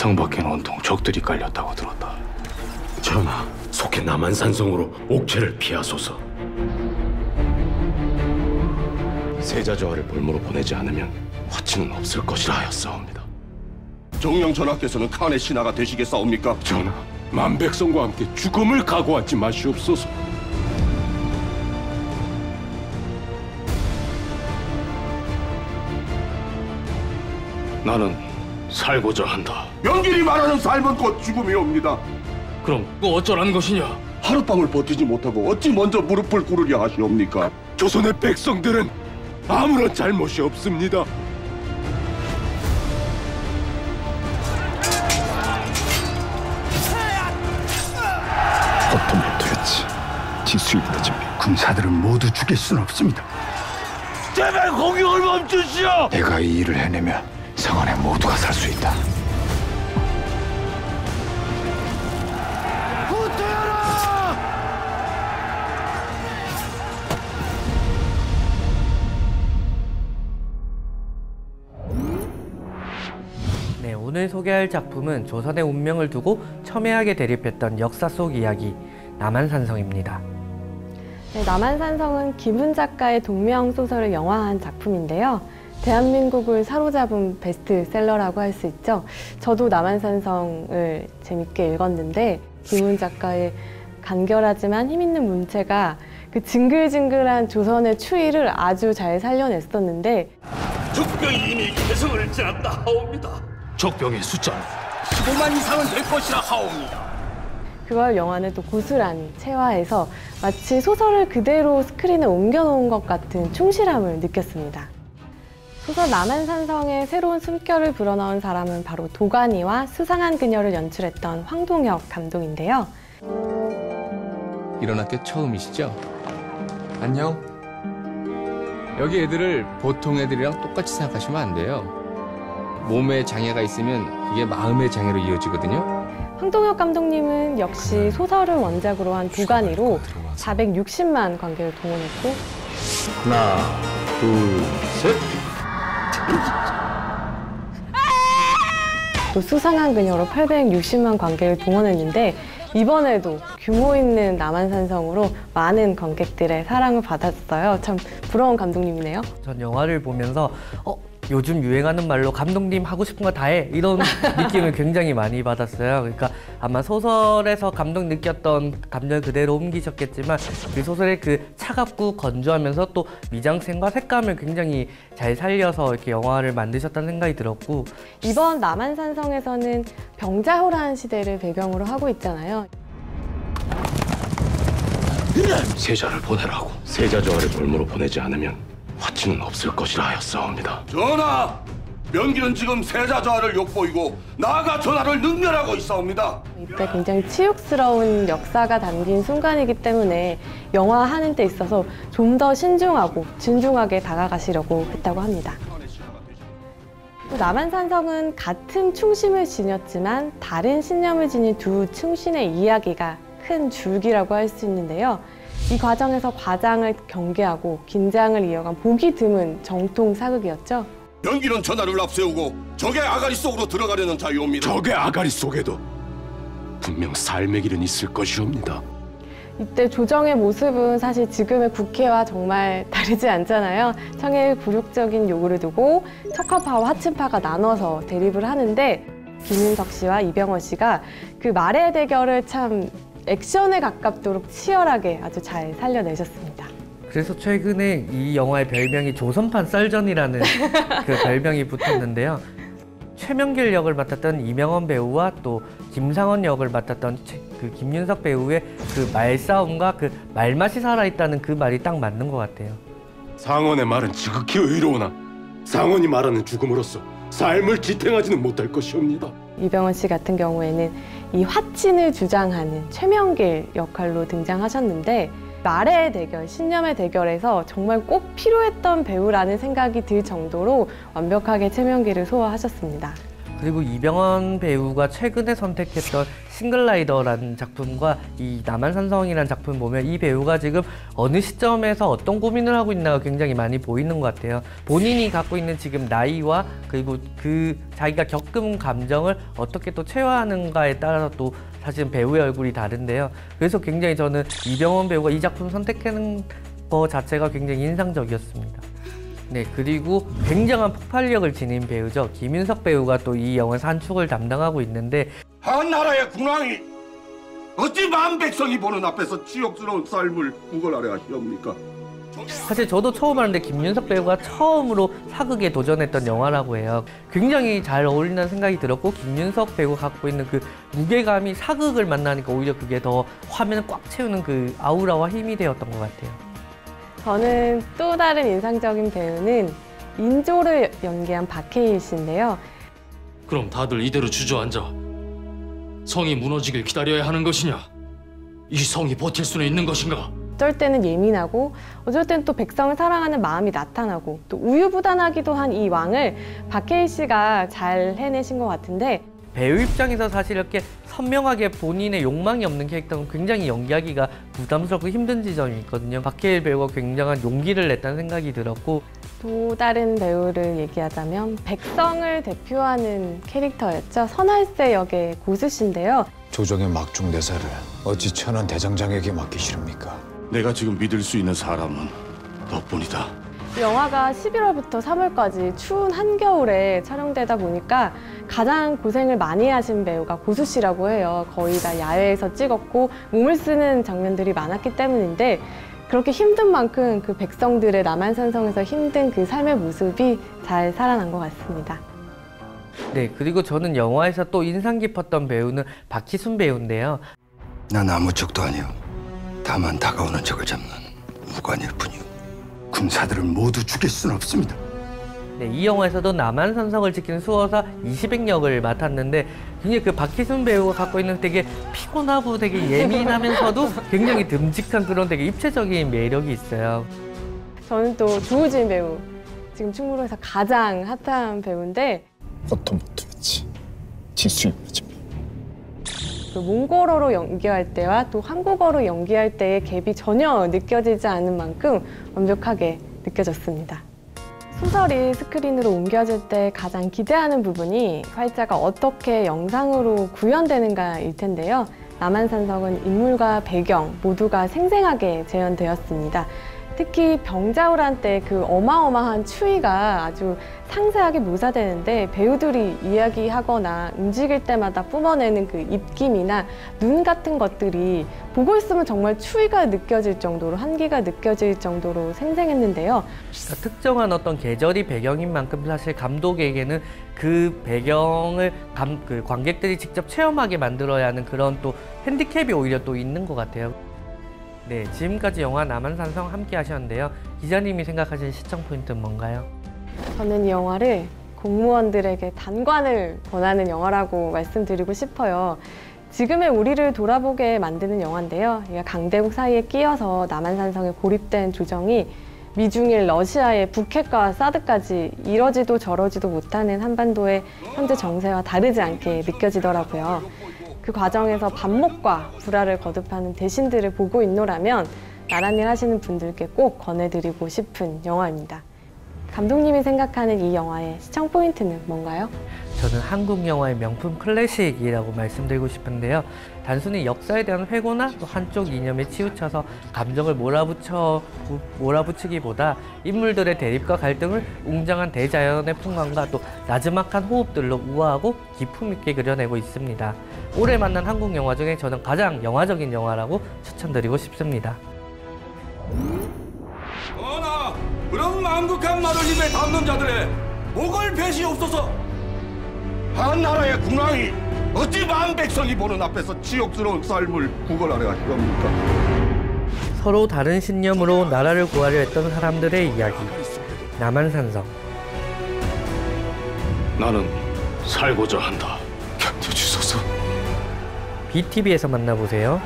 성 밖에는 온통 적들이 깔렸다고 들었다. 전하, 속해 남한산성으로 옥체를 피하소서. 세자저하를 볼모로 보내지 않으면 화치는 없을 것이라 하였사옵니다. 정령 전하께서는 칸의 신하가 되시겠사옵니까? 전하, 만백성과 함께 죽음을 각오하지 마시옵소서. 나는 살고자 한다. 명길이 말하는 삶은 곧 죽음이옵니다. 그럼 그 어쩌라는 것이냐? 하룻밤을 버티지 못하고 어찌 먼저 무릎을 꿇으려 하시옵니까? 조선의 백성들은 아무런 잘못이 없습니다. 보통 못하겠지. 지수이보다 준비. 군사들은 모두 죽일 수는 없습니다. 제발 공격을 멈추시오! 내가 이 일을 해내면 성 안에 모두가 살 수 있다. 네, 오늘 소개할 작품은 조선의 운명을 두고 첨예하게 대립했던 역사 속 이야기 남한산성입니다. 네, 남한산성은 김훈 작가의 동명 소설을 영화한 작품인데요. 대한민국을 사로잡은 베스트셀러라고 할 수 있죠. 저도 남한산성을 재밌게 읽었는데 김훈 작가의 간결하지만 힘있는 문체가 그 징글징글한 조선의 추위를 아주 잘 살려냈었는데 적병이 이미 개성을 지났다 하옵니다. 적병의 숫자는 15만 이상은 될 것이라 하옵니다. 그걸 영화는 또 고스란히 체화해서 마치 소설을 그대로 스크린에 옮겨놓은 것 같은 충실함을 느꼈습니다. 소설 남한산성의 새로운 숨결을 불어넣은 사람은 바로 도가니와 수상한 그녀를 연출했던 황동혁 감독인데요. 이런 학교 처음이시죠? 안녕. 여기 애들을 보통 애들이랑 똑같이 생각하시면 안 돼요. 몸에 장애가 있으면 이게 마음의 장애로 이어지거든요. 황동혁 감독님은 역시 소설을 원작으로 한 도가니로 460만 관객을 동원했고 하나, 둘, 셋. 또 수상한 그녀로 860만 관객을 동원했는데 이번에도 규모 있는 남한산성으로 많은 관객들의 사랑을 받았어요. 참 부러운 감독님이네요. 전 영화를 보면서 요즘 유행하는 말로 감독님 하고 싶은 거 다 해 이런 느낌을 굉장히 많이 받았어요. 그러니까 아마 소설에서 감동 느꼈던 감정 그대로 옮기셨겠지만 그 소설의 그 차갑고 건조하면서 또 미장센과 색감을 굉장히 잘 살려서 이렇게 영화를 만드셨다는 생각이 들었고 이번 남한산성에서는 병자호란 시대를 배경으로 하고 있잖아요. 세자를 보내라고. 세자저하를 볼모로 보내지 않으면 화치는 없을 것이라 하였사옵니다. 전하! 명길은 지금 세자저하를 욕보이고 나아가 전하를 능멸하고 있사옵니다. 이때 굉장히 치욕스러운 역사가 담긴 순간이기 때문에 영화하는 데 있어서 좀 더 신중하고 진중하게 다가가시려고 했다고 합니다. 또 남한산성은 같은 충심을 지녔지만 다른 신념을 지닌 두 충신의 이야기가 큰 줄기라고 할 수 있는데요. 이 과정에서 과장을 경계하고 긴장을 이어간 보기 드문 정통 사극이었죠. 명길은 전하를 앞세우고 적의 아가리 속으로 들어가려는 자유옵니다. 적의 아가리 속에도 분명 삶의 길은 있을 것이옵니다. 이때 조정의 모습은 사실 지금의 국회와 정말 다르지 않잖아요. 청해의 굴욕적인 요구를 두고 척화파와 하층파가 나눠서 대립을 하는데 김윤석 씨와 이병헌 씨가 그 말의 대결을 참 액션에 가깝도록 치열하게 아주 잘 살려내셨습니다. 그래서 최근에 이 영화의 별명이 조선판 썰전이라는 그 별명이 붙었는데요. 최명길 역을 맡았던 이병헌 배우와 또 김상원 역을 맡았던 그 김윤석 배우의 그 말싸움과 그 말맛이 살아있다는 그 말이 딱 맞는 것 같아요. 상원의 말은 지극히 의로우나 상원이 말하는 죽음으로써 삶을 지탱하지는 못할 것이옵니다. 이병헌 씨 같은 경우에는 이 화친을 주장하는 최명길 역할로 등장하셨는데 말의 대결, 신념의 대결에서 정말 꼭 필요했던 배우라는 생각이 들 정도로 완벽하게 최명길을 소화하셨습니다. 그리고 이병헌 배우가 최근에 선택했던 싱글라이더라는 작품과 이 남한산성이라는 작품 보면 이 배우가 지금 어느 시점에서 어떤 고민을 하고 있나가 굉장히 많이 보이는 것 같아요. 본인이 갖고 있는 지금 나이와 그리고 그 자기가 겪은 감정을 어떻게 또 체화하는가에 따라서 또 사실은 배우의 얼굴이 다른데요. 그래서 굉장히 저는 이병헌 배우가 이 작품 선택하는 거 자체가 굉장히 인상적이었습니다. 네, 그리고 굉장한 폭발력을 지닌 배우죠. 김윤석 배우가 또 이 영화에서 한 축을 담당하고 있는데 한 나라의 군왕이 어찌 만 백성이 보는 앞에서 치욕스러운 삶을 구걸하려 하시옵니까? 사실 저도 처음 하는데 김윤석 배우가 처음으로 사극에 도전했던 영화라고 해요. 굉장히 잘 어울린다는 생각이 들었고 김윤석 배우가 갖고 있는 그 무게감이 사극을 만나니까 오히려 그게 더 화면을 꽉 채우는 그 아우라와 힘이 되었던 것 같아요. 저는 또 다른 인상적인 배우는 인조를 연기한 박해일 씨인데요. 그럼 다들 이대로 주저앉아 성이 무너지길 기다려야 하는 것이냐? 이 성이 버틸 수는 있는 것인가? 어쩔 때는 예민하고 어쩔 때는 또 백성을 사랑하는 마음이 나타나고 또 우유부단하기도 한 이 왕을 박해일 씨가 잘 해내신 것 같은데 배우 입장에서 사실 이렇게 선명하게 본인의 욕망이 없는 캐릭터는 굉장히 연기하기가 부담스럽고 힘든 지점이 있거든요. 박해일 배우가 굉장한 용기를 냈다는 생각이 들었고 또 다른 배우를 얘기하자면 백성을 대표하는 캐릭터였죠. 선할세 역의 고수 씨인데요. 조정의 막중 대사를 어찌 천한 대장장에게 맡기시렵니까? 내가 지금 믿을 수 있는 사람은 너뿐이다. 이 영화가 11월부터 3월까지 추운 한겨울에 촬영되다 보니까 가장 고생을 많이 하신 배우가 고수 씨라고 해요. 거의 다 야외에서 찍었고 몸을 쓰는 장면들이 많았기 때문인데 그렇게 힘든 만큼 그 백성들의 남한산성에서 힘든 그 삶의 모습이 잘 살아난 것 같습니다. 네, 그리고 저는 영화에서 또 인상 깊었던 배우는 박희순 배우인데요. 난 아무 적도 아니오. 다만 다가오는 적을 잡는 무관일 뿐이오. 군사들을 모두 죽일 수는 없습니다. 네, 이 영화에서도 남한산성을 지키는 수호사 이시백 역을 맡았는데 굉장히 그 박희순 배우가 갖고 있는 되게 피곤하고 되게 예민하면서도 굉장히 듬직한 그런 되게 입체적인 매력이 있어요. 저는 또 조우진 배우, 지금 충무로에서 가장 핫한 배우인데 어tom부터였지 지수입니다. 그 몽골어로 연기할 때와 또 한국어로 연기할 때의 갭이 전혀 느껴지지 않는 만큼 완벽하게 느껴졌습니다. 소설이 스크린으로 옮겨질 때 가장 기대하는 부분이 활자가 어떻게 영상으로 구현되는가일 텐데요. 남한산성은 인물과 배경 모두가 생생하게 재현되었습니다. 특히 병자호란 때 그 어마어마한 추위가 아주 상세하게 묘사되는데 배우들이 이야기하거나 움직일 때마다 뿜어내는 그 입김이나 눈 같은 것들이 보고 있으면 정말 추위가 느껴질 정도로 한기가 느껴질 정도로 생생했는데요. 그러니까 특정한 어떤 계절이 배경인 만큼 사실 감독에게는 그 배경을 그 관객들이 직접 체험하게 만들어야 하는 그런 또 핸디캡이 오히려 또 있는 것 같아요. 네, 지금까지 영화 남한산성 함께 하셨는데요. 기자님이 생각하시는 시청 포인트는 뭔가요? 저는 이 영화를 공무원들에게 단관을 권하는 영화라고 말씀드리고 싶어요. 지금의 우리를 돌아보게 만드는 영화인데요. 강대국 사이에 끼어서 남한산성에 고립된 조정이 미중일 러시아의 북핵과 사드까지 이러지도 저러지도 못하는 한반도의 현재 정세와 다르지 않게 느껴지더라고요. 그 과정에서 반목과 불화를 거듭하는 대신들을 보고 있노라면 나란 일 하시는 분들께 꼭 권해드리고 싶은 영화입니다. 감독님이 생각하는 이 영화의 시청 포인트는 뭔가요? 저는 한국 영화의 명품 클래식이라고 말씀드리고 싶은데요. 단순히 역사에 대한 회고나 또 한쪽 이념에 치우쳐서 감정을 몰아붙이기보다 인물들의 대립과 갈등을 웅장한 대자연의 풍광과 또 나지막한 호흡들로 우아하고 기품 있게 그려내고 있습니다. 올해 만난 한국 영화 중에 저는 가장 영화적인 영화라고 추천드리고 싶습니다. 전하, 그런 망극한 말을 입에 담는 자들의 목을 베시옵소서. 한 나라의 군왕이 어찌 만 백성이 보는 앞에서 치욕스러운 삶을 구걸하려 하시옵니까? 서로 다른 신념으로 나라를 구하려 했던 사람들의 이야기. 남한산성. 나는 살고자 한다. 견뎌주소서. BTV에서 만나보세요.